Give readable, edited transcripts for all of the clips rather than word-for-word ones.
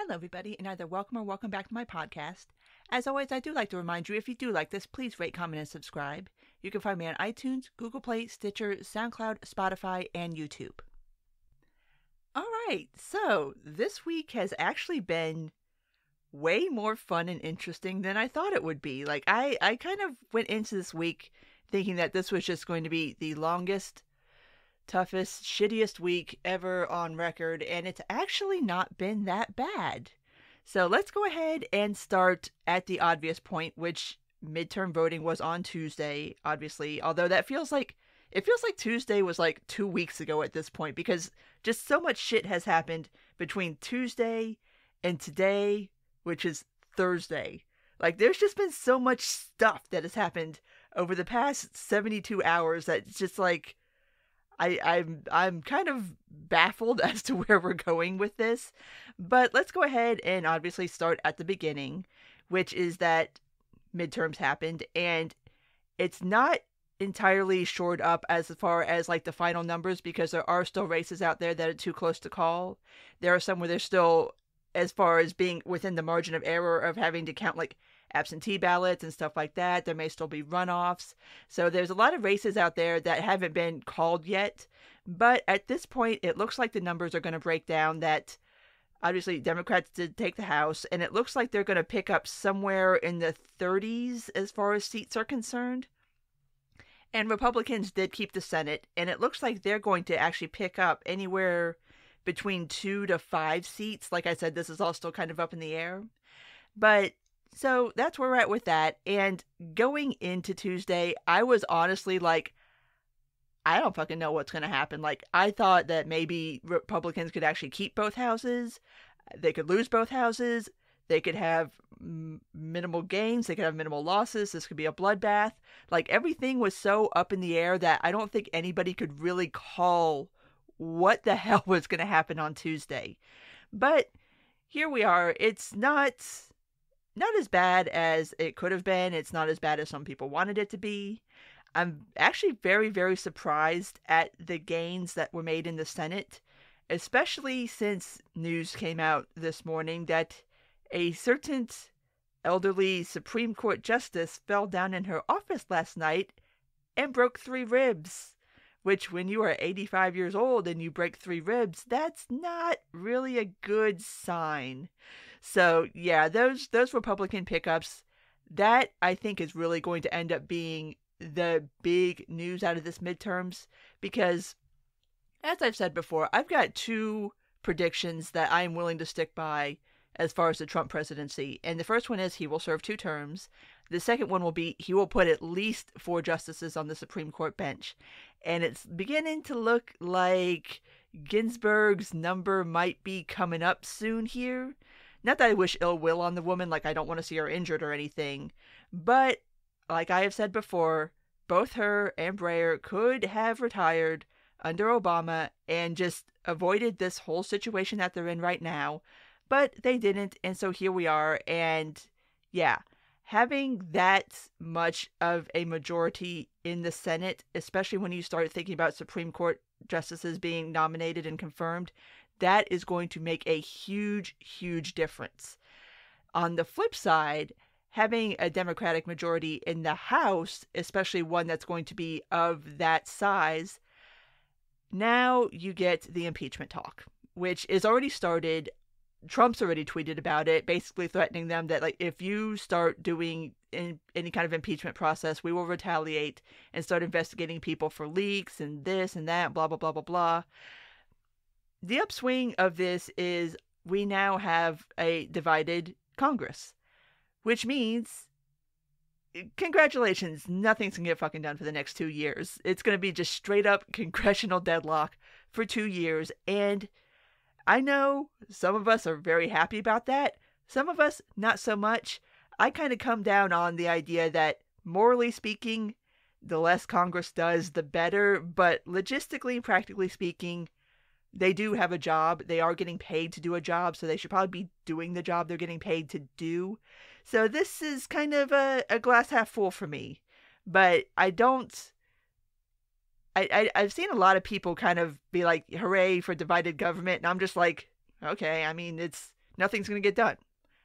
Hello, everybody, and either welcome or welcome back to my podcast. As always, I do like to remind you, if you do like this, please rate, comment, and subscribe. You can find me on iTunes, Google Play, Stitcher, SoundCloud, Spotify, and YouTube. All right, so this week has actually been way more fun and interesting than I thought it would be. I kind of went into this week thinking that this was just going to be the longest, toughest, shittiest week ever on record, and it's actually not been that bad. So let's go ahead and start at the obvious point, which midterm voting was on Tuesday, obviously, although it feels like Tuesday was like 2 weeks ago at this point, because just so much shit has happened between Tuesday and today, which is Thursday. Like, there's just been so much stuff that has happened over the past 72 hours that it's just like, I'm kind of baffled as to where we're going with this. But let's go ahead and obviously start at the beginning, which is that midterms happened, and it's not entirely shored up as far as like the final numbers, because there are still races out there that are too close to call. There are some where they're still, as far as being within the margin of error of having to count like absentee ballots and stuff like that. There may still be runoffs. So there's a lot of races out there that haven't been called yet. But at this point, it looks like the numbers are going to break down that obviously Democrats did take the House, and it looks like they're going to pick up somewhere in the 30s as far as seats are concerned. And Republicans did keep the Senate, and it looks like they're going to actually pick up anywhere between 2 to 5 seats. Like I said, this is all still kind of up in the air. But so that's where we're at with that. And going into Tuesday, I was honestly like, I don't fucking know what's going to happen. Like, I thought that maybe Republicans could actually keep both houses. They could lose both houses. They could have minimal gains. They could have minimal losses. This could be a bloodbath. Like, everything was so up in the air that I don't think anybody could really call what the hell was going to happen on Tuesday. But here we are. It's not as bad as it could have been. It's not as bad as some people wanted it to be. I'm actually very, very surprised at the gains that were made in the Senate, especially since news came out this morning that a certain elderly Supreme Court justice fell down in her office last night and broke 3 ribs, which when you are 85 years old and you break 3 ribs, that's not really a good sign. So yeah, those Republican pickups, that I think is really going to end up being the big news out of this midterms, because as I've said before, I've got 2 predictions that I'm willing to stick by as far as the Trump presidency. And the first one is he will serve 2 terms. The second one will be he will put at least 4 justices on the Supreme Court bench. And it's beginning to look like Ginsburg's number might be coming up soon here. Not that I wish ill will on the woman, like I don't want to see her injured or anything, but like I have said before, both her and Breyer could have retired under Obama and just avoided this whole situation that they're in right now, but they didn't, and so here we are. And yeah, having that much of a majority in the Senate, especially when you start thinking about Supreme Court justices being nominated and confirmed, that is going to make a huge, huge difference. On the flip side, having a Democratic majority in the House, especially one that's going to be of that size, now you get the impeachment talk, which is already started. Trump's already tweeted about it, basically threatening them that, like, if you start doing any kind of impeachment process, we will retaliate and start investigating people for leaks and this and that, blah, blah, blah, blah, blah. The upswing of this is we now have a divided Congress, which means, congratulations, nothing's going to get fucking done for the next 2 years. It's going to be just straight up congressional deadlock for 2 years. And I know some of us are very happy about that. Some of us, not so much. I kind of come down on the idea that, morally speaking, the less Congress does, the better. But logistically and practically speaking, they do have a job. They are getting paid to do a job, so they should probably be doing the job they're getting paid to do. So this is kind of a glass half full for me. But I've seen a lot of people kind of be like, hooray for divided government. And I'm just like, okay, I mean, it's nothing's going to get done.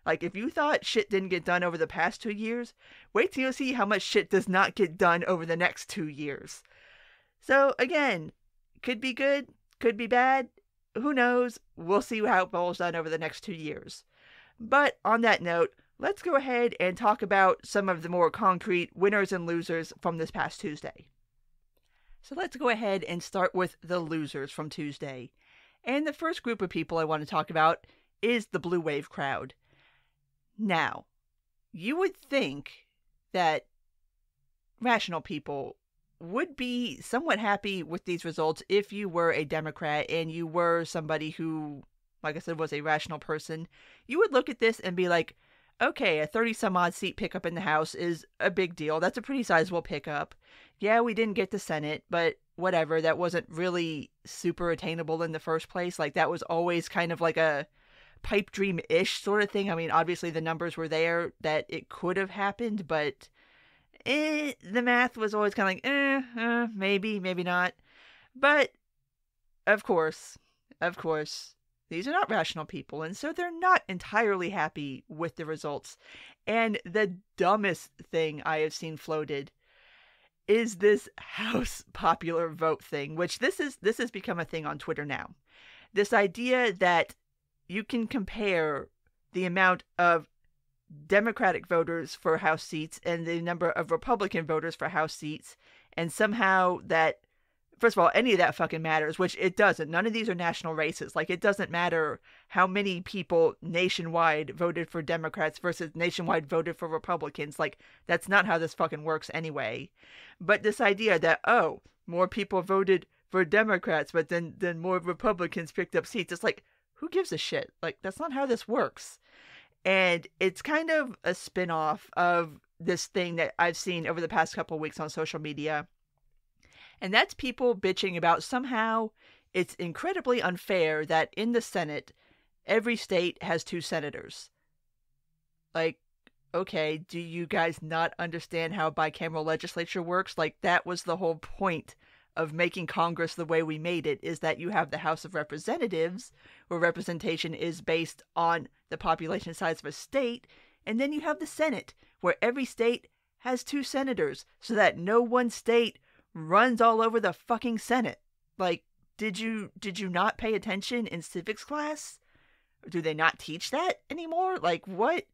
Like, if you thought shit didn't get done over the past 2 years, wait till you see how much shit does not get done over the next 2 years. So, again, could be good, could be bad. Who knows? We'll see how it rolls down over the next 2 years. But on that note, let's go ahead and talk about some of the more concrete winners and losers from this past Tuesday. So let's go ahead and start with the losers from Tuesday. And the first group of people I want to talk about is the blue wave crowd. Now, you would think that rational people would be somewhat happy with these results if you were a Democrat and you were somebody who, like I said, was a rational person. You would look at this and be like, okay, a 30-some-odd seat pickup in the House is a big deal. That's a pretty sizable pickup. Yeah, we didn't get the Senate, but whatever. That wasn't really super attainable in the first place. Like, that was always kind of like a pipe dream-ish sort of thing. I mean, obviously the numbers were there that it could have happened, but the math was always kind of like, maybe, maybe not. But, of course, these are not rational people, and so they're not entirely happy with the results. And the dumbest thing I have seen floated is this House popular vote thing, which this has become a thing on Twitter now. This idea that you can compare the amount of Democratic voters for House seats and the number of Republican voters for House seats, and somehow that, first of all, any of that fucking matters, which it doesn't. None of these are national races. Like, it doesn't matter how many people nationwide voted for Democrats versus nationwide voted for Republicans. Like, that's not how this fucking works anyway. But this idea that, oh, more people voted for Democrats, but then more Republicans picked up seats. It's like, who gives a shit? Like, that's not how this works. And it's kind of a spin-off of this thing that I've seen over the past couple of weeks on social media. And that's people bitching about somehow it's incredibly unfair that in the Senate, every state has 2 senators. Like, okay, do you guys not understand how bicameral legislature works? Like, that was the whole point of making Congress the way we made it, is that you have the House of Representatives, where representation is based on the population size of a state, and then you have the Senate, where every state has 2 senators, so that no one state runs all over the fucking Senate. Like, did you not pay attention in civics class? Do they not teach that anymore? Like, what?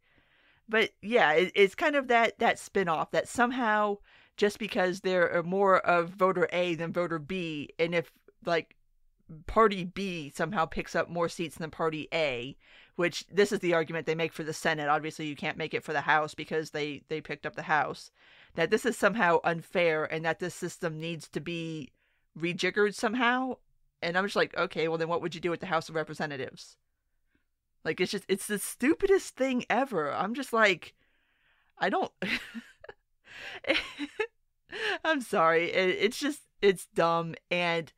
But yeah, it's kind of that spin-off that somehow, just because there are more of voter A than voter B, and if, like, party B somehow picks up more seats than party A, which this is the argument they make for the Senate. Obviously, you can't make it for the House because they picked up the House. That this is somehow unfair and that this system needs to be rejiggered somehow. And I'm just like, okay, well then what would you do with the House of Representatives? Like, it's the stupidest thing ever. I'm just like, I don't... I'm sorry. It's dumb. And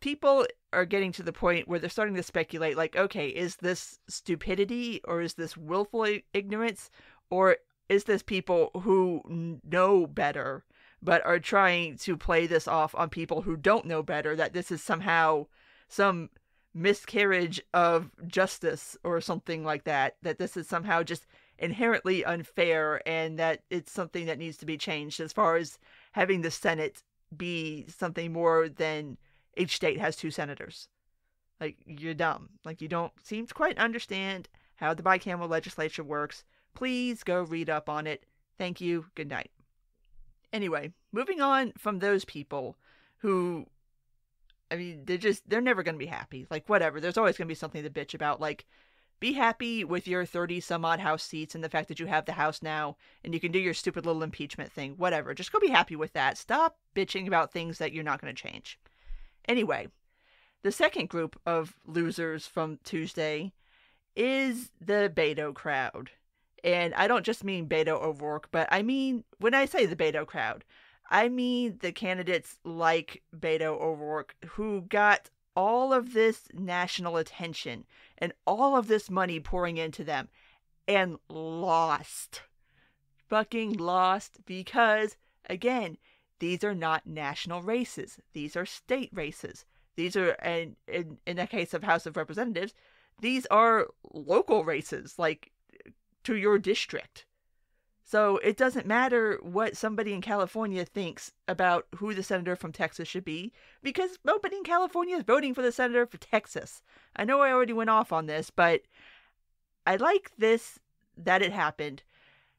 people are getting to the point where they're starting to speculate, like, okay, is this stupidity or is this willful ignorance, or is this people who know better but are trying to play this off on people who don't know better, that this is somehow some miscarriage of justice or something like that, that this is somehow just inherently unfair and that it's something that needs to be changed as far as having the Senate be something more than each state has 2 senators. Like, you're dumb. Like, you don't seem to quite understand how the bicameral legislature works. Please go read up on it. Thank you. Good night. Anyway, moving on from those people who, I mean, they're never going to be happy. Like, whatever. There's always going to be something to bitch about. Like, be happy with your 30-some-odd House seats and the fact that you have the House now and you can do your stupid little impeachment thing. Whatever. Just go be happy with that. Stop bitching about things that you're not going to change. Anyway, the second group of losers from Tuesday is the Beto crowd. And I don't just mean Beto O'Rourke, but I mean, when I say the Beto crowd, I mean the candidates like Beto O'Rourke who got all of this national attention and all of this money pouring into them and lost. Fucking lost because, again, these are not national races. These are state races. These are, and in the case of House of Representatives, these are local races, like to your district. So it doesn't matter what somebody in California thinks about who the senator from Texas should be, because nobody in California is voting for the senator for Texas. I know I already went off on this, but I like that it happened,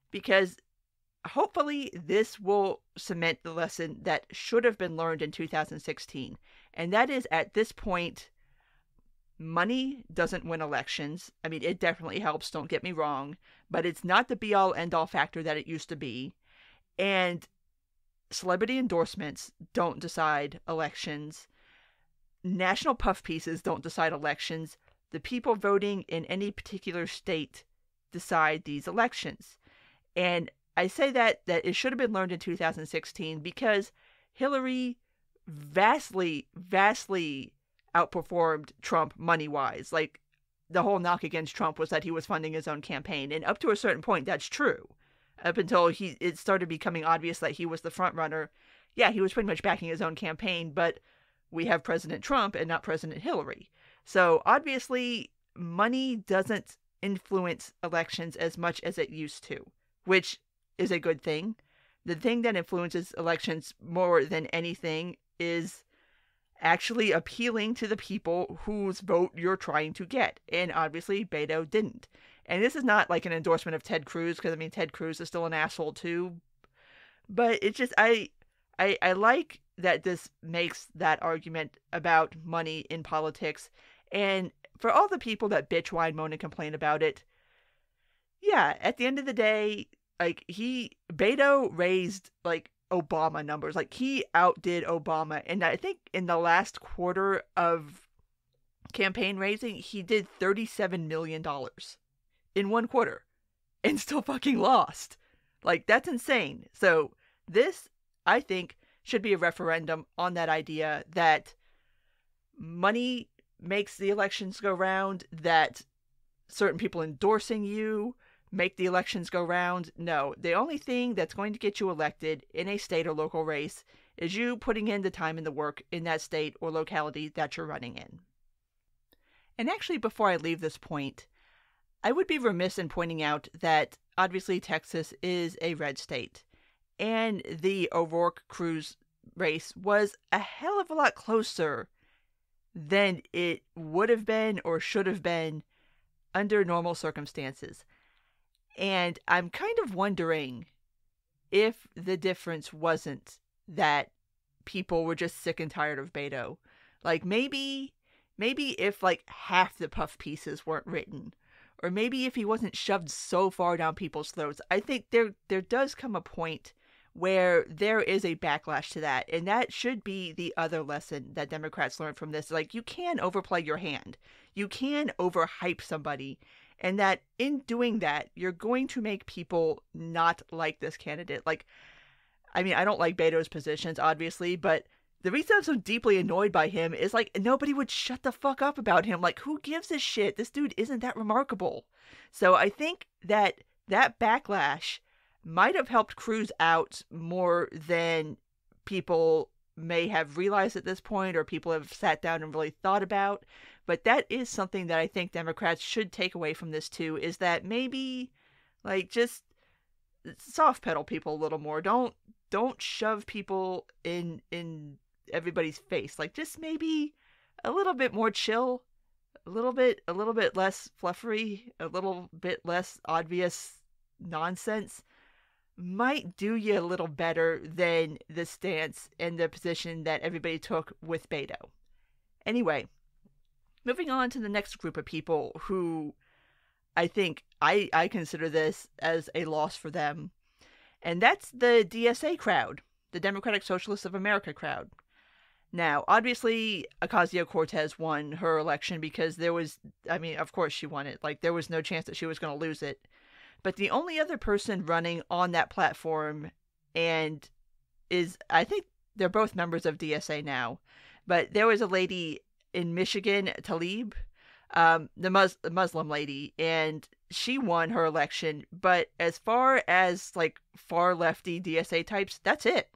because hopefully this will cement the lesson that should have been learned in 2016. And that is, at this point, money doesn't win elections. I mean, it definitely helps, don't get me wrong, but it's not the be-all, end-all factor that it used to be. And celebrity endorsements don't decide elections. National puff pieces don't decide elections. The people voting in any particular state decide these elections. And I say that it should have been learned in 2016 because Hillary vastly outperformed Trump money-wise. Like, the whole knock against Trump was that he was funding his own campaign. And up to a certain point, that's true. Up until it started becoming obvious that he was the front runner. Yeah, he was pretty much backing his own campaign, but we have President Trump and not President Hillary. So obviously, money doesn't influence elections as much as it used to, which is a good thing. The thing that influences elections more than anything is actually appealing to the people whose vote you're trying to get. And obviously, Beto didn't. And this is not like an endorsement of Ted Cruz, because I mean, Ted Cruz is still an asshole too. But it's just, I like that this makes that argument about money in politics. And for all the people that bitch, whine, moan, and complain about it, yeah, at the end of the day, like, Beto raised, like, Obama numbers. Like, he outdid Obama. And I think in the last quarter of campaign raising, he did $37 million in one quarter and still fucking lost. Like, that's insane. So this, I think, should be a referendum on that idea that money makes the elections go round, that certain people endorsing you make the elections go round. No, the only thing that's going to get you elected in a state or local race is you putting in the time and the work in that state or locality that you're running in. And actually, before I leave this point, I would be remiss in pointing out that obviously Texas is a red state, and the O'Rourke-Cruz race was a hell of a lot closer than it would have been or should have been under normal circumstances. And I'm kind of wondering if the difference wasn't that people were just sick and tired of Beto. Like, maybe if like half the puff pieces weren't written, or maybe if he wasn't shoved so far down people's throats. I think there does come a point where there is a backlash to that, and that should be the other lesson that Democrats learn from this. Like, you can overplay your hand. You can overhype somebody, and that in doing that, you're going to make people not like this candidate. Like, I mean, I don't like Beto's positions, obviously, but the reason I'm so deeply annoyed by him is, like, nobody would shut the fuck up about him. Like, who gives a shit? This dude isn't that remarkable. So I think that backlash might have helped Cruz out more than people may have realized at this point, or people have sat down and really thought about. But that is something that I think Democrats should take away from this too, is that maybe, like, just soft pedal people a little more. Don't shove people in everybody's face. Like, just maybe a little bit more chill, a little bit less fluffery, a little bit less obvious nonsense might do you a little better than the stance and the position that everybody took with Beto. Anyway, moving on to the next group of people who I think I consider this as a loss for them, and that's the DSA crowd, the Democratic Socialists of America crowd. Now, obviously, Ocasio-Cortez won her election because of course she won it. Like, there was no chance that she was going to lose it. But the only other person running on that platform, and I think they're both members of DSA now, but there was a lady in Michigan, Tlaib, the Muslim lady, and she won her election. But as far as, like, far lefty DSA types, that's it.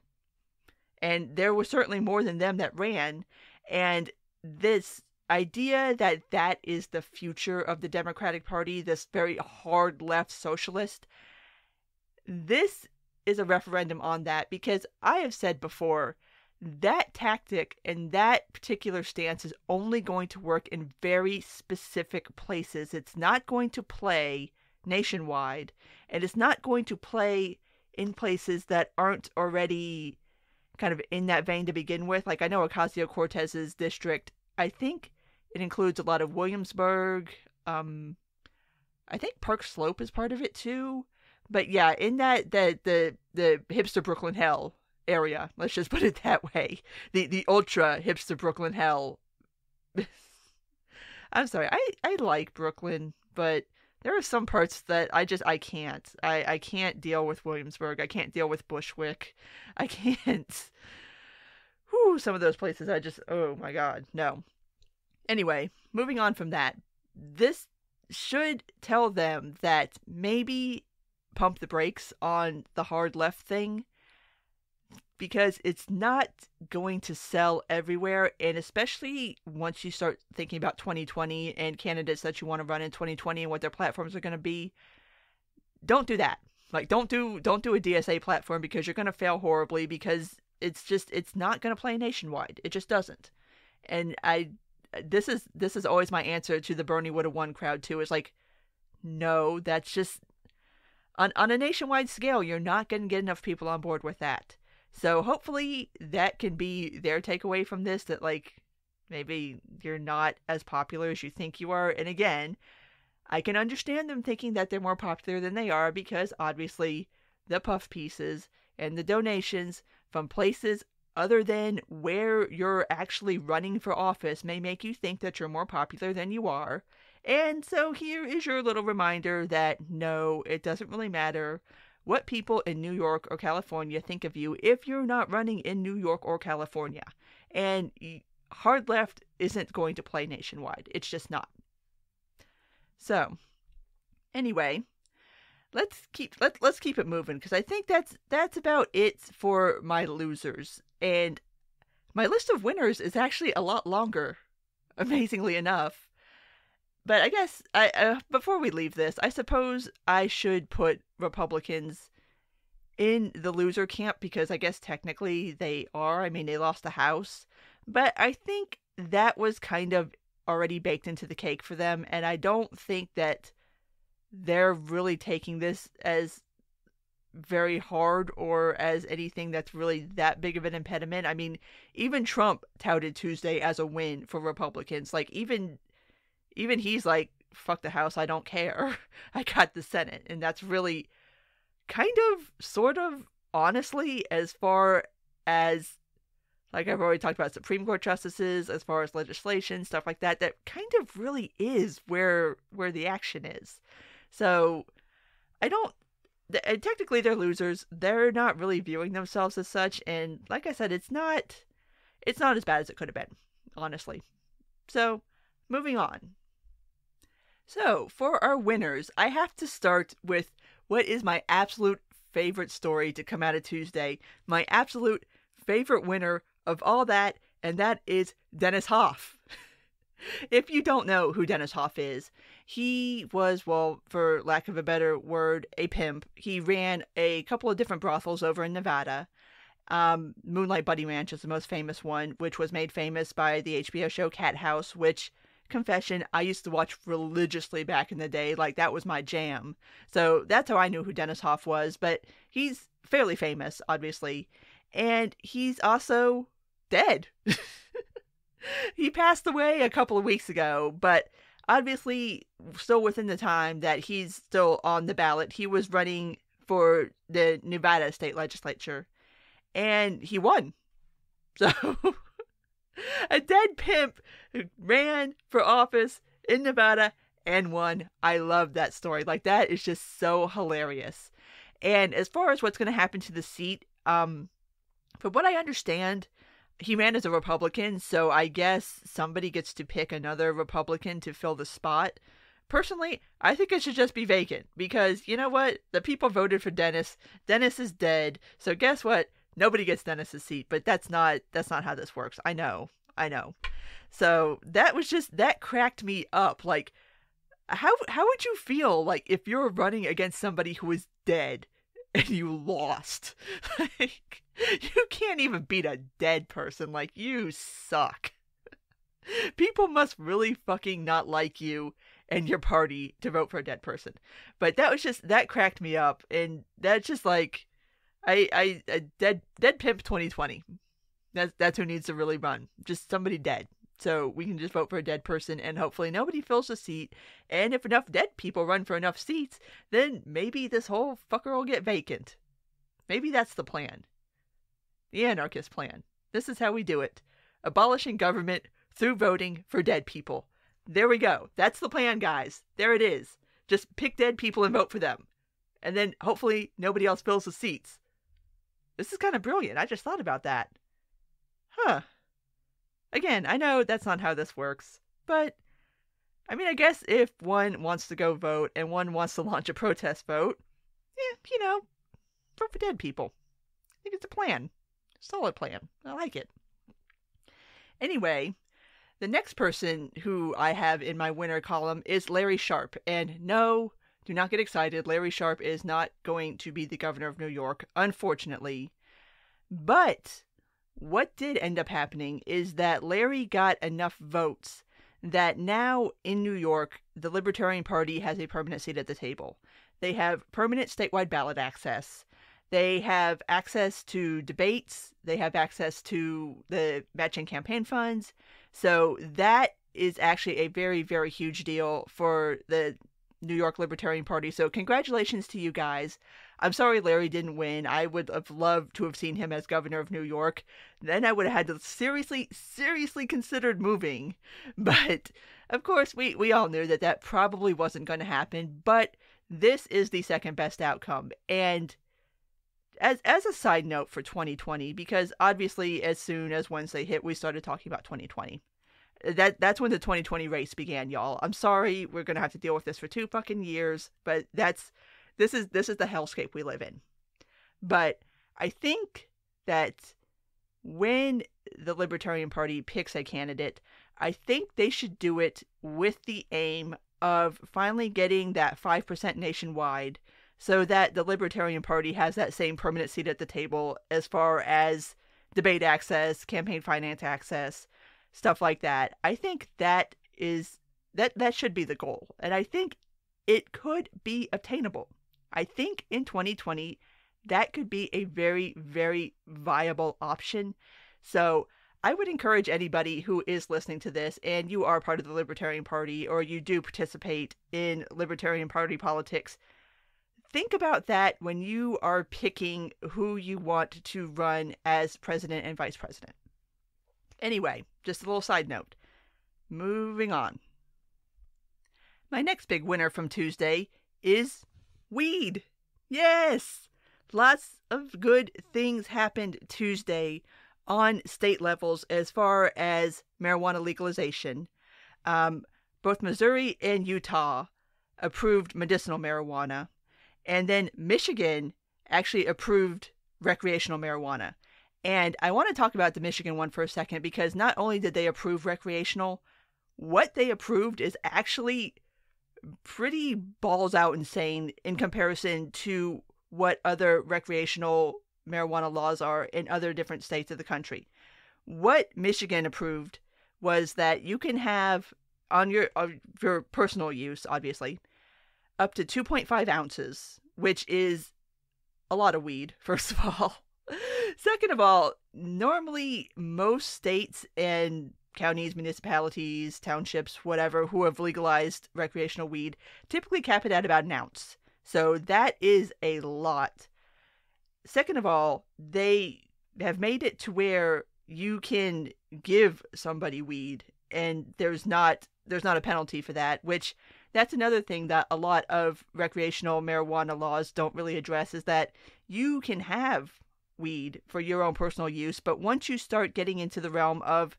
And there was certainly more than them that ran. And this idea that that is the future of the Democratic Party, this very hard left socialist, this is a referendum on that, because I have said before that tactic and that particular stance is only going to work in very specific places. It's not going to play nationwide, and it's not going to play in places that aren't already kind of in that vein to begin with. Like, I know Ocasio-Cortez's district, I think it includes a lot of Williamsburg. I think Park Slope is part of it too. But yeah, in that the hipster Brooklyn hell area, let's just put it that way, the ultra hipster Brooklyn hell. I'm sorry, I like Brooklyn, but there are some parts that I can't. I can't deal with Williamsburg. I can't deal with Bushwick. I can't. Whew, some of those places oh my God, no. Anyway, moving on from that, this should tell them that maybe pump the brakes on the hard left thing, because it's not going to sell everywhere. And especially once you start thinking about 2020 and candidates that you want to run in 2020 and what their platforms are going to be, don't do that. Like, don't do a DSA platform, because you're going to fail horribly, because it's not going to play nationwide. It just doesn't. And this is always my answer to the Bernie would have won crowd too. Is like, no, that's just on a nationwide scale, you're not going to get enough people on board with that. So hopefully that can be their takeaway from this, that like, maybe you're not as popular as you think you are. And again, I can understand them thinking that they're more popular than they are, because obviously the puff pieces and the donations from places other than where you're actually running for office may make you think that you're more popular than you are. And so here is your little reminder that no, it doesn't really matter what people in New York or California think of you if you're not running in New York or California. And hard left isn't going to play nationwide. It's just not. So, anyway, let's keep it moving, because I think that's about it for my losers. And my list of winners is actually a lot longer, amazingly enough. But I guess before we leave this, I suppose I should put Republicans in the loser camp, because I guess technically they are. I mean, they lost the House, but I think that was kind of already baked into the cake for them, and I don't think that they're really taking this as very hard or as anything that's really that big of an impediment. I mean, even Trump touted Tuesday as a win for Republicans. Like, even he's like, fuck the House, I don't care. I got the Senate. And that's really kind of, sort of, honestly, as far as, like I've already talked about Supreme Court justices, as far as legislation, stuff like that, that kind of really is where the action is. So, technically they're losers. They're not really viewing themselves as such. And like I said, it's not as bad as it could have been, honestly. So, moving on. So, for our winners, I have to start with what is my absolute favorite story to come out of Tuesday. My absolute favorite winner of all that, and that is Dennis Hof. If you don't know who Dennis Hof is, he was, well, for lack of a better word, a pimp. He ran a couple of different brothels over in Nevada. Moonlight Bunny Ranch is the most famous one, which was made famous by the HBO show Cat House, which, confession, I used to watch religiously back in the day. Like, that was my jam. So that's how I knew who Dennis Hof was. But he's fairly famous, obviously. And he's also dead. He passed away a couple of weeks ago, but obviously still within the time that he's still on the ballot. He was running for the Nevada state legislature, and he won. So, a dead pimp who ran for office in Nevada and won. I love that story. Like, that is just so hilarious. And as far as what's going to happen to the seat, from what I understand, he ran as a Republican, so I guess somebody gets to pick another Republican to fill the spot. Personally, I think it should just be vacant, because you know what? The people voted for Dennis. Dennis is dead. So guess what? Nobody gets Dennis's seat, but that's not how this works. I know. So that cracked me up. Like, how would you feel like if you're running against somebody who is dead and you lost? Like, you can't even beat a dead person. Like, you suck. People must really fucking not like you and your party to vote for a dead person. But that cracked me up, and that's just like, I dead pimp 2020. That's who needs to really run. Just somebody dead. So we can just vote for a dead person, and hopefully nobody fills the seat. And if enough dead people run for enough seats, then maybe this whole fucker will get vacant. Maybe that's the plan. The anarchist plan. This is how we do it. Abolishing government through voting for dead people. There we go. That's the plan, guys. There it is. Just pick dead people and vote for them. And then hopefully nobody else fills the seats. This is kind of brilliant. I just thought about that. Huh. Again, I know that's not how this works, but I mean, I guess if one wants to go vote and one wants to launch a protest vote, vote for dead people. I think it's a plan. Solid plan. I like it. Anyway, the next person who I have in my winner column is Larry Sharpe. And no, do not get excited. Larry Sharpe is not going to be the governor of New York, unfortunately. But what did end up happening is that Larry got enough votes that now in New York, the Libertarian Party has a permanent seat at the table. They have permanent statewide ballot access. They have access to debates. They have access to the matching campaign funds. So that is actually a very, very huge deal for the New York Libertarian Party. So congratulations to you guys. I'm sorry Larry didn't win. I would have loved to have seen him as governor of New York. Then I would have had to seriously considered moving. But of course, we all knew that probably wasn't going to happen. But this is the second best outcome. And as a side note for 2020, because obviously as soon as Wednesday hit, we started talking about 2020. That's when the 2020 race began, y'all. I'm sorry we're going to have to deal with this for 2 fucking years, but this is the hellscape we live in. But I think that when the Libertarian Party picks a candidate, I think they should do it with the aim of finally getting that 5% nationwide, so that the Libertarian Party has that same permanent seat at the table as far as debate access, campaign finance access, stuff like that. I think that should be the goal. And I think it could be obtainable. I think in 2020, that could be a very, very viable option. So I would encourage anybody who is listening to this and you are part of the Libertarian Party or you do participate in Libertarian Party politics, think about that when you are picking who you want to run as president and vice president. Anyway, just a little side note. Moving on. My next big winner from Tuesday is weed. Yes! Lots of good things happened Tuesday on state levels as far as marijuana legalization. Both Missouri and Utah approved medicinal marijuana. And then Michigan actually approved recreational marijuana. And I want to talk about the Michigan one for a second, because not only did they approve recreational, what they approved is actually pretty balls out insane in comparison to what other recreational marijuana laws are in other different states of the country. What Michigan approved was that you can have on your personal use, obviously, up to 2.5 ounces, which is a lot of weed, first of all. Second of all, normally most states and counties, municipalities, townships, whatever, who have legalized recreational weed typically cap it at about an ounce. So that is a lot. Second of all, they have made it to where you can give somebody weed and there's not a penalty for that, which that's another thing that a lot of recreational marijuana laws don't really address, is that you can have weed for your own personal use, but once you start getting into the realm of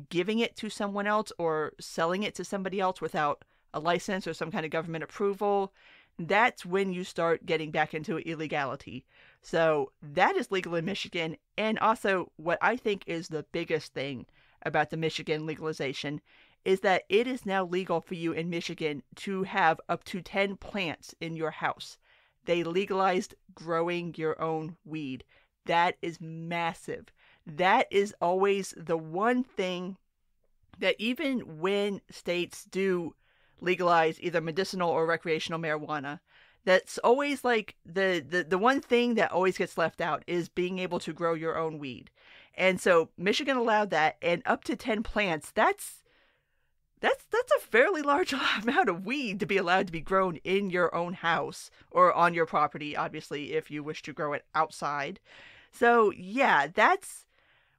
giving it to someone else or selling it to somebody else without a license or some kind of government approval, that's when you start getting back into illegality. So that is legal in Michigan. And also what I think is the biggest thing about the Michigan legalization is that it is now legal for you in Michigan to have up to 10 plants in your house. They legalized growing your own weed. That is massive. That is always the one thing that even when states do legalize either medicinal or recreational marijuana, that's always like the one thing that always gets left out is being able to grow your own weed. And so Michigan allowed that, and up to 10 plants, that's a fairly large amount of weed to be allowed to be grown in your own house or on your property, obviously, if you wish to grow it outside. So yeah, that's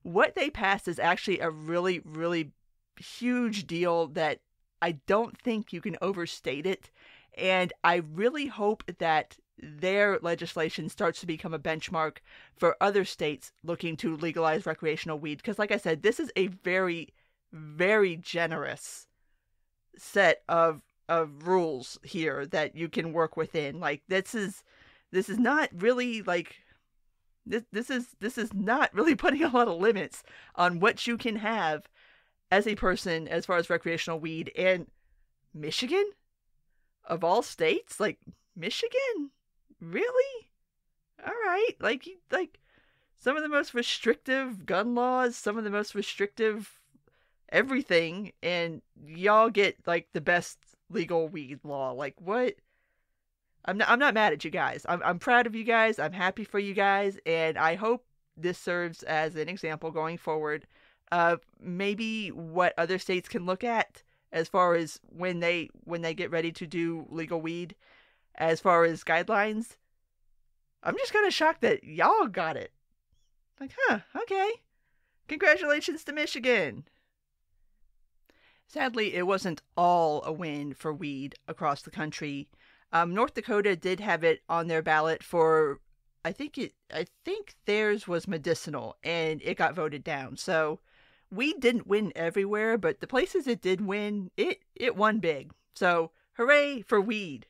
what they passed is actually a really, really huge deal that I don't think you can overstate it. And I really hope that their legislation starts to become a benchmark for other states looking to legalize recreational weed. Because like I said, this is a very, very generous set of rules here that you can work within. Like this is not really like this is not really putting a lot of limits on what you can have as a person as far as recreational weed. And Michigan, of all states, like Michigan, really? All right, like some of the most restrictive gun laws, some of the most restrictive everything, and y'all get like the best legal weed law. Like what? I'm not mad at you guys. I'm proud of you guys. I'm happy for you guys, and I hope this serves as an example going forward of maybe what other states can look at as far as when they get ready to do legal weed, as far as guidelines. I'm just kind of shocked that y'all got it. Like, okay. Congratulations to Michigan. Sadly, it wasn't all a win for weed across the country. North Dakota did have it on their ballot for, I think theirs was medicinal, and it got voted down. So weed didn't win everywhere, but the places it did win, it won big. So hooray for weed.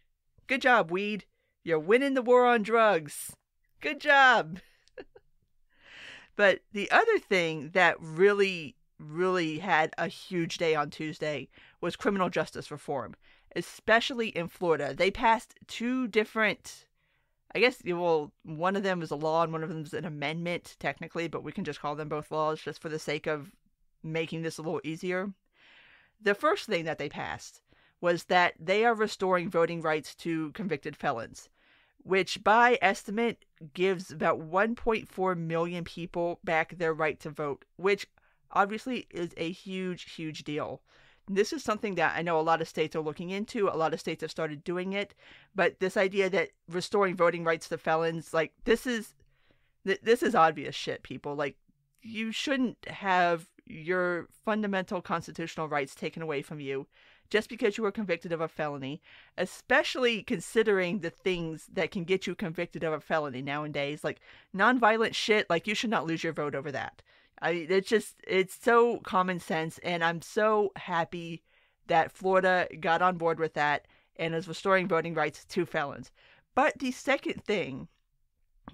Good job, weed. You're winning the war on drugs. Good job. But the other thing that really had a huge day on Tuesday was criminal justice reform, especially in Florida. They passed two different, I guess, well, one of them is a law and one of them is an amendment, technically, but we can just call them both laws just for the sake of making this a little easier. The first thing that they passed was that they are restoring voting rights to convicted felons, which by estimate gives about 1.4 million people back their right to vote, which obviously is a huge, huge deal. This is something that I know a lot of states are looking into. A lot of states have started doing it. But this idea that restoring voting rights to felons, like, this is obvious shit, people. Like, you shouldn't have your fundamental constitutional rights taken away from you just because you were convicted of a felony, especially considering the things that can get you convicted of a felony nowadays. Like, nonviolent shit, like, you should not lose your vote over that. It's so common sense, and I'm so happy that Florida got on board with that and is restoring voting rights to felons. But the second thing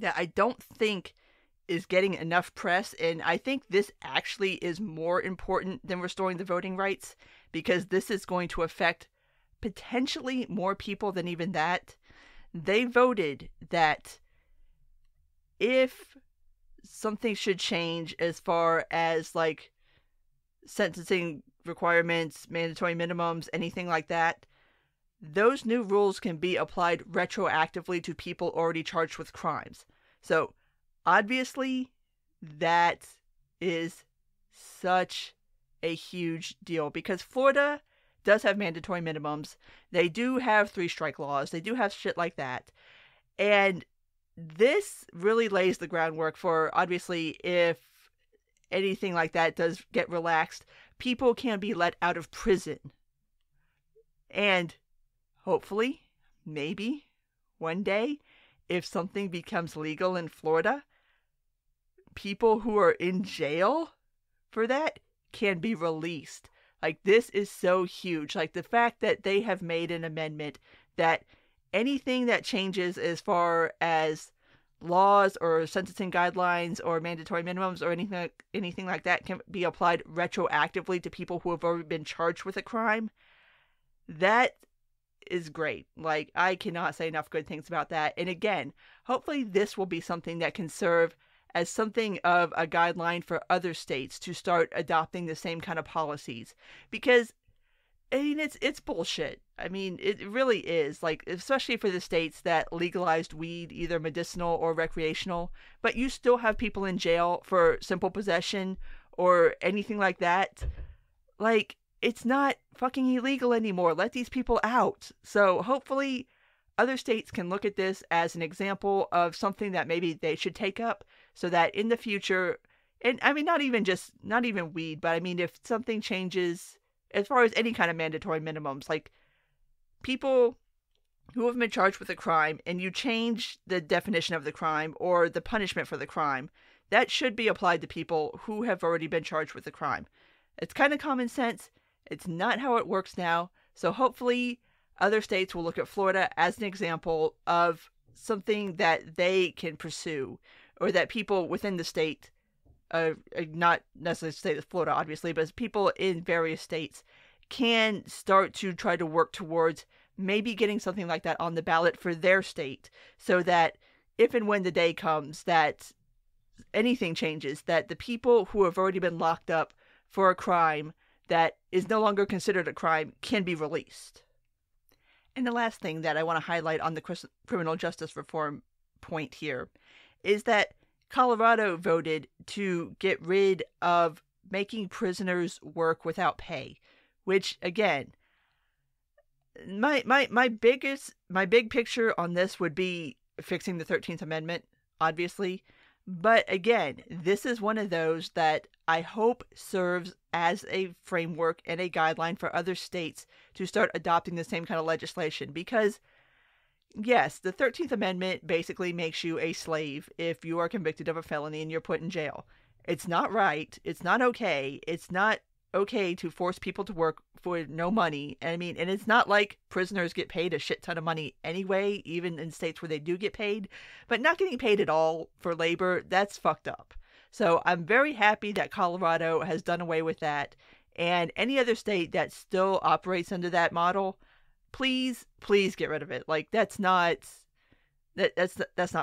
that I don't think is getting enough press, and I think this actually is more important than restoring the voting rights, because this is going to affect potentially more people than even that. They voted that if something should change as far as like sentencing requirements, mandatory minimums, anything like that, those new rules can be applied retroactively to people already charged with crimes. So obviously that is such a huge deal, because Florida does have mandatory minimums. They do have 3-strike laws. They do have shit like that. And this really lays the groundwork for, obviously, if anything like that does get relaxed, people can be let out of prison. And hopefully, maybe, one day, if something becomes legal in Florida, people who are in jail for that can be released. Like, this is so huge. Like, the fact that they have made an amendment that anything that changes as far as laws or sentencing guidelines or mandatory minimums or anything like that can be applied retroactively to people who have already been charged with a crime, that is great. Like, I cannot say enough good things about that. And again, hopefully this will be something that can serve as something of a guideline for other states to start adopting the same kind of policies. Because, I mean, it's bullshit. I mean, it really is. Like, especially for the states that legalized weed, either medicinal or recreational, but you still have people in jail for simple possession or anything like that. Like, it's not fucking illegal anymore. Let these people out. So hopefully other states can look at this as an example of something that maybe they should take up so that in the future, and I mean, not even weed, but I mean, if something changes as far as any kind of mandatory minimums, like people who have been charged with a crime and you change the definition of the crime or the punishment for the crime, that should be applied to people who have already been charged with a crime. It's kind of common sense. It's not how it works now. So hopefully other states will look at Florida as an example of something that they can pursue, or that people within the state, not necessarily the state of Florida, obviously, but people in various states can start to try to work towards maybe getting something like that on the ballot for their state, so that if and when the day comes that anything changes, that the people who have already been locked up for a crime that is no longer considered a crime can be released. And the last thing that I want to highlight on the criminal justice reform point here is that Colorado voted to get rid of making prisoners work without pay, which, again, my big picture on this would be fixing the 13th Amendment, obviously. But again, this is one of those that I hope serves as a framework and a guideline for other states to start adopting the same kind of legislation. Because, yes, the 13th Amendment basically makes you a slave if you are convicted of a felony and you're put in jail. It's not right. It's not okay. It's not okay to force people to work for no money. And it's not like prisoners get paid a shit ton of money anyway, even in states where they do get paid. But not getting paid at all for labor, that's fucked up. So I'm very happy that Colorado has done away with that. And any other state that still operates under that model, please get rid of it. Like, that's not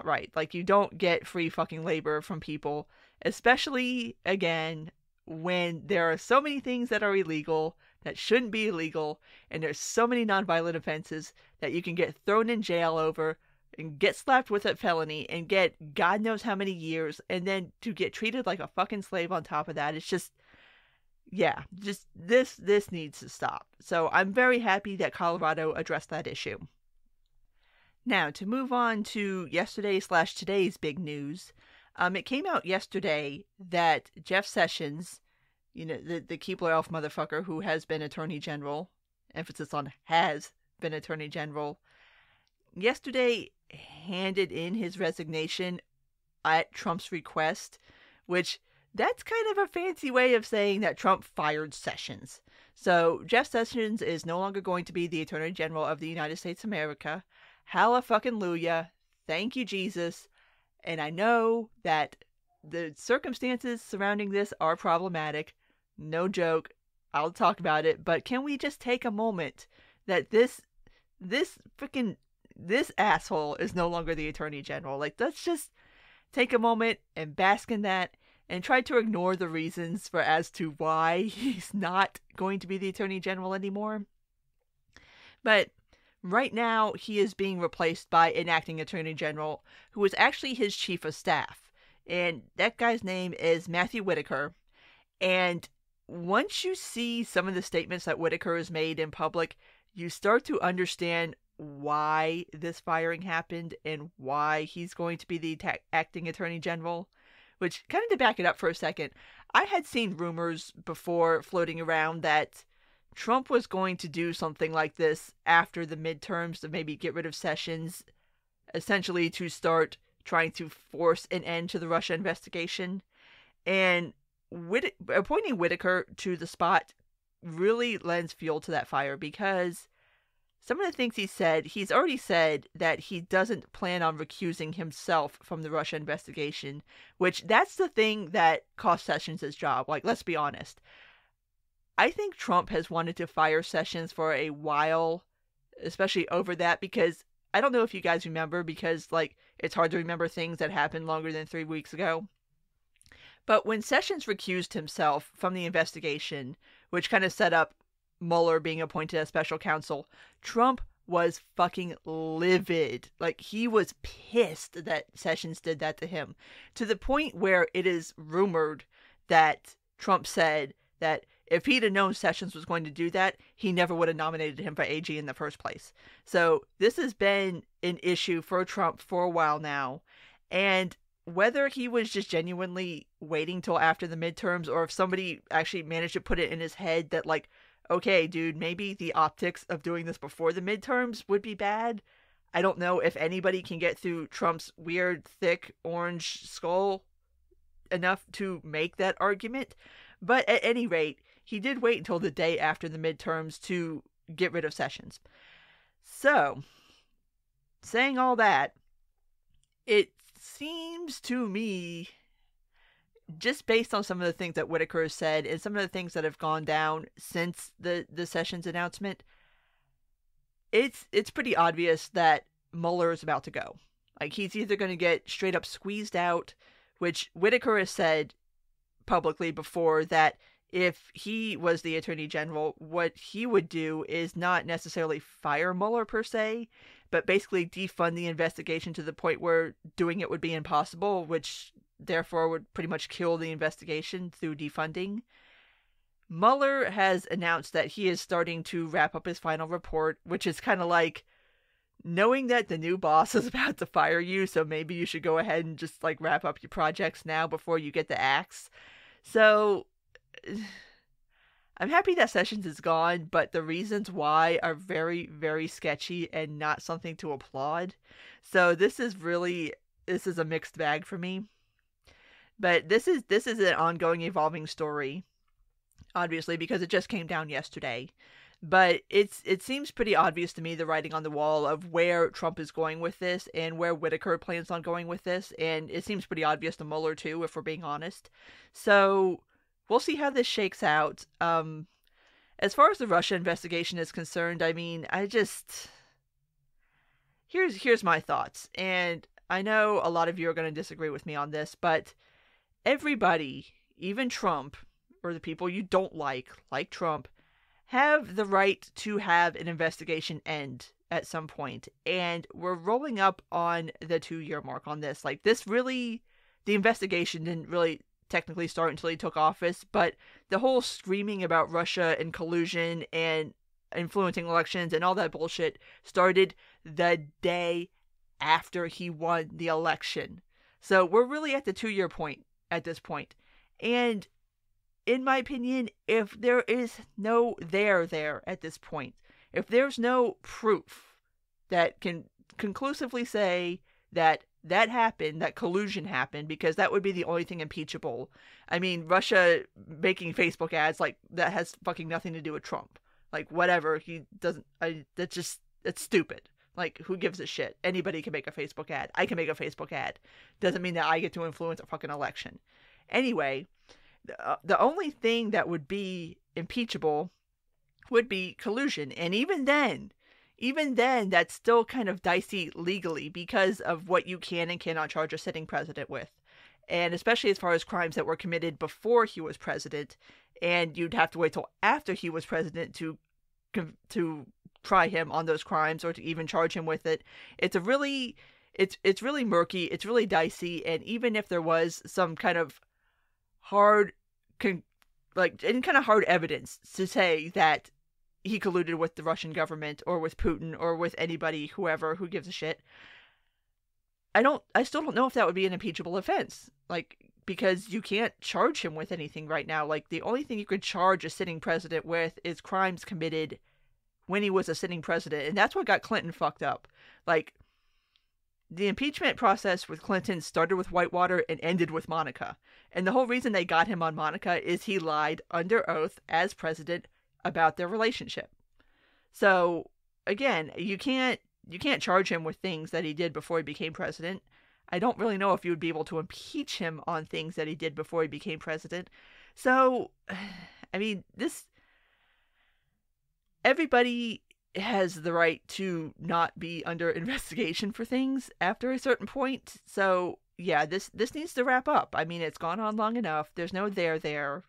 right. Like, you don't get free fucking labor from people, especially, again, when there are so many things that are illegal that shouldn't be illegal, and there's so many nonviolent offenses that you can get thrown in jail over and get slapped with a felony and get God knows how many years, and then to get treated like a fucking slave on top of that. It's just, yeah, just this needs to stop. So I'm very happy that Colorado addressed that issue. Now, to move on to yesterday's/today's big news, it came out yesterday that Jeff Sessions, the Keebler Elf motherfucker who has been Attorney General, emphasis on has been Attorney General, yesterday handed in his resignation at Trump's request, which that's kind of a fancy way of saying that Trump fired Sessions. So Jeff Sessions is no longer going to be the Attorney General of the United States of America. Hallelujah. Thank you, Jesus. And I know that the circumstances surrounding this are problematic. No joke. I'll talk about it. But can we just take a moment that this asshole is no longer the Attorney General? Like, let's just take a moment and bask in that and try to ignore the reasons as to why he's not going to be the Attorney General anymore. But right now, he is being replaced by an acting Attorney General who is actually his chief of staff. And that guy's name is Matthew Whitaker. And once you see some of the statements that Whitaker has made in public, you start to understand why this firing happened and why he's going to be the acting Attorney General. Which, kind of to back it up for a second, I had seen rumors before floating around that Trump was going to do something like this after the midterms to maybe get rid of Sessions, essentially to start trying to force an end to the Russia investigation. And appointing Whitaker to the spot really lends fuel to that fire, because some of the things he said, he's already said that he doesn't plan on recusing himself from the Russia investigation, which that's the thing that cost Sessions his job. Like, let's be honest. I think Trump has wanted to fire Sessions for a while, especially over that, because I don't know if you guys remember, because, like, it's hard to remember things that happened longer than 3 weeks ago. But when Sessions recused himself from the investigation, which kind of set up Mueller being appointed as special counsel, Trump was fucking livid. Like, he was pissed that Sessions did that to him, to the point where it is rumored that Trump said that if he'd have known Sessions was going to do that, he never would have nominated him for AG in the first place. So this has been an issue for Trump for a while now. And whether he was just genuinely waiting till after the midterms, or if somebody actually managed to put it in his head that, like, okay, dude, maybe the optics of doing this before the midterms would be bad. I don't know if anybody can get through Trump's weird, thick, orange skull enough to make that argument. But at any rate, he did wait until the day after the midterms to get rid of Sessions. So, saying all that, it seems to me, just based on some of the things that Whitaker has said and some of the things that have gone down since the Sessions announcement, it's pretty obvious that Mueller is about to go. Like, he's either going to get straight up squeezed out, which Whitaker has said publicly before that if he was the Attorney General, what he would do is not necessarily fire Mueller per se, but basically defund the investigation to the point where doing it would be impossible, which therefore would pretty much kill the investigation through defunding. Mueller has announced that he is starting to wrap up his final report, which is kind of like knowing that the new boss is about to fire you, so maybe you should go ahead and just, like, wrap up your projects now before you get the axe. So I'm happy that Sessions is gone, but the reasons why are very, very sketchy and not something to applaud. So this is a mixed bag for me. But this is an ongoing, evolving story, obviously, because it just came down yesterday. But it seems pretty obvious to me, the writing on the wall of where Trump is going with this and where Whitaker plans on going with this. And it seems pretty obvious to Mueller, too, if we're being honest. So we'll see how this shakes out. As far as the Russia investigation is concerned, I mean, here's my thoughts. And I know a lot of you are going to disagree with me on this, but everybody, even Trump, or the people you don't like Trump, have the right to have an investigation end at some point. And we're rolling up on the 2-year mark on this. Like, the investigation didn't really technically start until he took office, but the whole screaming about Russia and collusion and influencing elections and all that bullshit started the day after he won the election. So we're really at the 2-year point at this point. And in my opinion, if there is no there at this point, if there's no proof that can conclusively say that happened, that collusion happened, because that would be the only thing impeachable. I mean, Russia making Facebook ads, like, that has fucking nothing to do with Trump. Like, whatever, that's stupid. Like, who gives a shit? Anybody can make a Facebook ad. I can make a Facebook ad. Doesn't mean that I get to influence a fucking election. Anyway, the only thing that would be impeachable would be collusion. And even then, that's still kind of dicey legally because of what you can and cannot charge a sitting president with. And especially as far as crimes that were committed before he was president, and you'd have to wait till after he was president to try him on those crimes or to even charge him with it. It's really murky, it's really dicey, and even if there was some kind of hard evidence to say that he colluded with the Russian government or with Putin or with anybody, whoever, who gives a shit, I still don't know if that would be an impeachable offense. Like, because you can't charge him with anything right now. Like, the only thing you could charge a sitting president with is crimes committed when he was a sitting president. And that's what got Clinton fucked up. Like, the impeachment process with Clinton started with Whitewater and ended with Monica. And the whole reason they got him on Monica is he lied under oath as president about their relationship. So again, you can't charge him with things that he did before he became president. I don't really know if you would be able to impeach him on things that he did before he became president. So, I mean, everybody has the right to not be under investigation for things after a certain point. So, yeah, this needs to wrap up. I mean, it's gone on long enough. There's no there.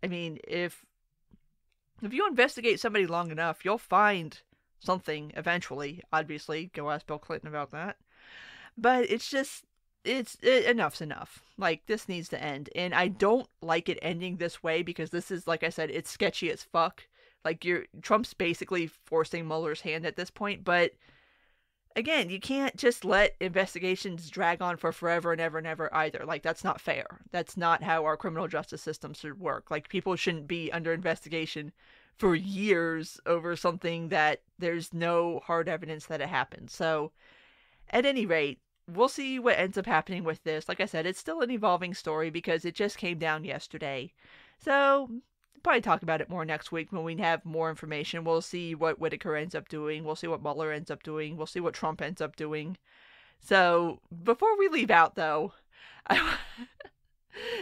I mean, if you investigate somebody long enough, you'll find something eventually. Obviously, go ask Bill Clinton about that. But it's just, enough's enough. Like, this needs to end. And I don't like it ending this way because this is, like I said, it's sketchy as fuck. Like, Trump's basically forcing Mueller's hand at this point. But, again, you can't just let investigations drag on for forever and ever and ever either. Like, that's not fair. That's not how our criminal justice system should work. Like, people shouldn't be under investigation for years over something that there's no hard evidence that it happened. So, at any rate, we'll see what ends up happening with this. Like I said, it's still an evolving story because it just came down yesterday. So, probably talk about it more next week when we have more information. We'll see what Whitaker ends up doing. We'll see what Mueller ends up doing. We'll see what Trump ends up doing. So, before we leave out, though,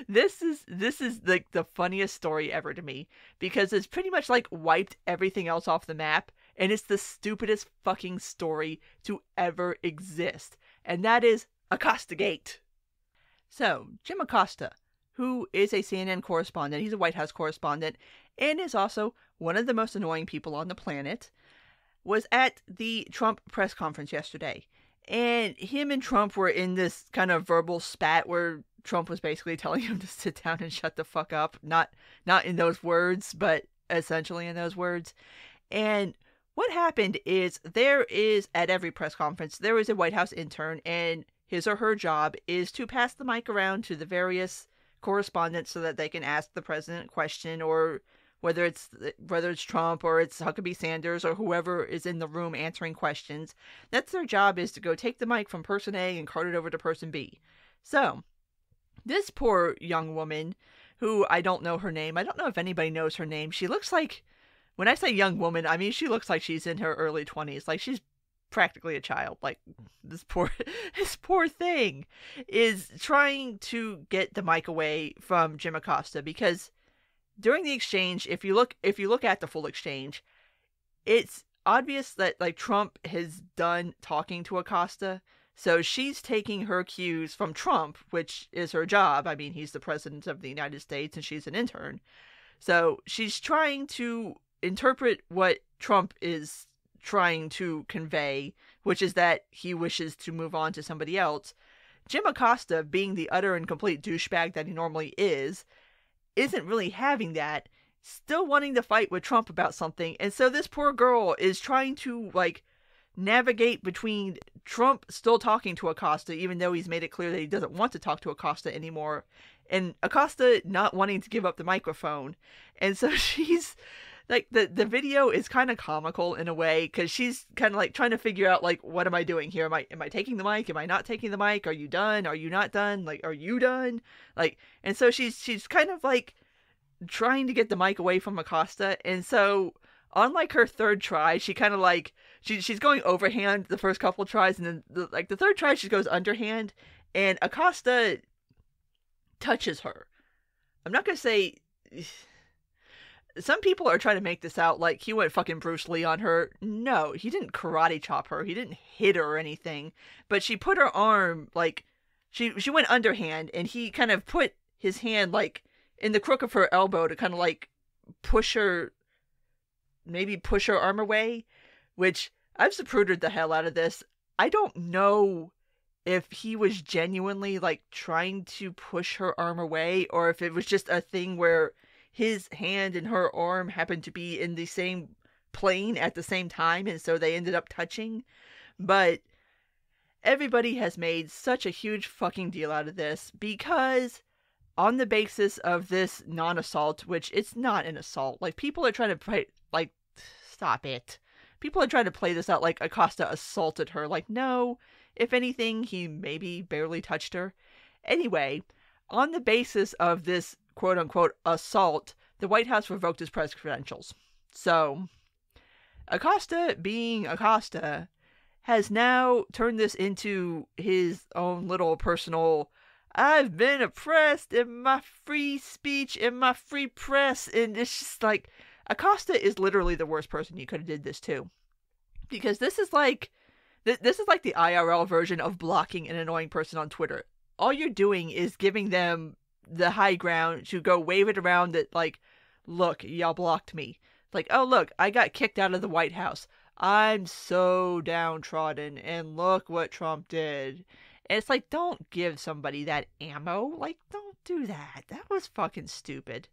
this is like the funniest story ever to me because it's pretty much like wiped everything else off the map. And it's the stupidest fucking story to ever exist. And that is Acosta Gate. So, Jim Acosta, who is a CNN correspondent, he's a White House correspondent, and is also one of the most annoying people on the planet, was at the Trump press conference yesterday. And him and Trump were in this kind of verbal spat where Trump was basically telling him to sit down and shut the fuck up. Not in those words, but essentially in those words. And what happened is at every press conference, there is a White House intern, and his or her job is to pass the mic around to the various correspondents so that they can ask the president a question, or whether it's Trump or it's Huckabee Sanders or whoever is in the room answering questions. That's their job, is to go take the mic from person A and cart it over to person B. So, this poor young woman, who I don't know her name, I don't know if anybody knows her name, she looks like, when I say young woman, I mean she looks like she's in her early 20s. Like, she's practically a child. Like, this poor thing is trying to get the mic away from Jim Acosta, because during the exchange, if you look at the full exchange, it's obvious that, like, Trump has done talking to Acosta. So she's taking her cues from Trump, which is her job. I mean, he's the president of the United States and she's an intern. So she's trying to interpret what Trump is trying to convey, which is that he wishes to move on to somebody else. Jim Acosta, being the utter and complete douchebag that he normally is, isn't really having that, still wanting to fight with Trump about something. And so this poor girl is trying to, like, navigate between Trump still talking to Acosta, even though he's made it clear that he doesn't want to talk to Acosta anymore, and Acosta not wanting to give up the microphone. And so she's like, the video is kind of comical in a way, because she's kind of like trying to figure out, like, what am I doing here? Am I taking the mic? Am I not taking the mic? Are you done? Are you not done? Like, are you done? Like, and so she's kind of like trying to get the mic away from Acosta. And so on, like, her third try, she kind of like, she's going overhand the first couple tries, and then the third try she goes underhand, and Acosta touches her. I'm not gonna say, some people are trying to make this out like he went fucking Bruce Lee on her. No, he didn't karate chop her. He didn't hit her or anything. But she put her arm, like, she went underhand, and he kind of put his hand, like, in the crook of her elbow to kind of, like, push her arm away, which I've zaprudered the hell out of this. I don't know if he was genuinely, like, trying to push her arm away, or if it was just a thing where his hand and her arm happened to be in the same plane at the same time, and so they ended up touching. But everybody has made such a huge fucking deal out of this, because on the basis of this non-assault, which it's not an assault, like, people are trying to play, like, stop it. People are trying to play this out like Acosta assaulted her. Like, no, if anything, he maybe barely touched her. Anyway, on the basis of this quote-unquote assault, the White House revoked his press credentials. So, Acosta, being Acosta, has now turned this into his own little personal, I've been oppressed in my free speech, in my free press, and it's just like, Acosta is literally the worst person you could have did this to. Because this is like the IRL version of blocking an annoying person on Twitter. All you're doing is giving them the high ground to go wave it around that, like, look, y'all blocked me. Like, oh, look, I got kicked out of the White House. I'm so downtrodden, and look what Trump did. And it's like, don't give somebody that ammo. Like, don't do that. That was fucking stupid.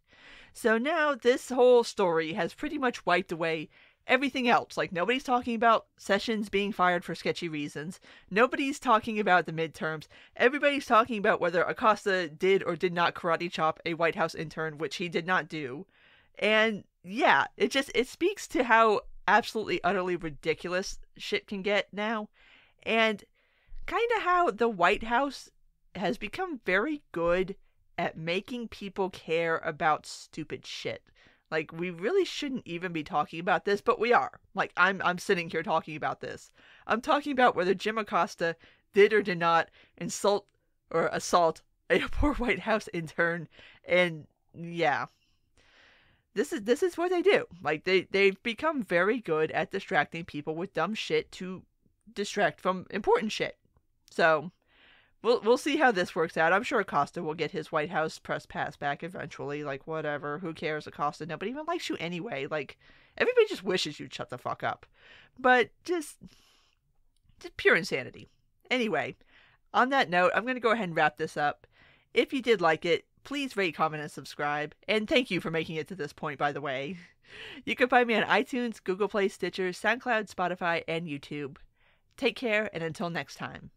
So now this whole story has pretty much wiped away everything else. Like, nobody's talking about Sessions being fired for sketchy reasons. Nobody's talking about the midterms. Everybody's talking about whether Acosta did or did not karate chop a White House intern, which he did not do. And yeah, it speaks to how absolutely utterly ridiculous shit can get now, and kind of how the White House has become very good at making people care about stupid shit. Like, we really shouldn't even be talking about this, but we are. Like, I'm sitting here talking about this. I'm talking about whether Jim Acosta did or did not insult or assault a poor White House intern, and yeah. This is what they do. Like, they've become very good at distracting people with dumb shit to distract from important shit. So we'll see how this works out. I'm sure Acosta will get his White House press pass back eventually. Like, whatever. Who cares, Acosta? Nobody even likes you anyway. Like, everybody just wishes you'd shut the fuck up. But just pure insanity. Anyway, on that note, I'm going to go ahead and wrap this up. If you did like it, please rate, comment, and subscribe. And thank you for making it to this point, by the way. You can find me on iTunes, Google Play, Stitcher, SoundCloud, Spotify, and YouTube. Take care, and until next time.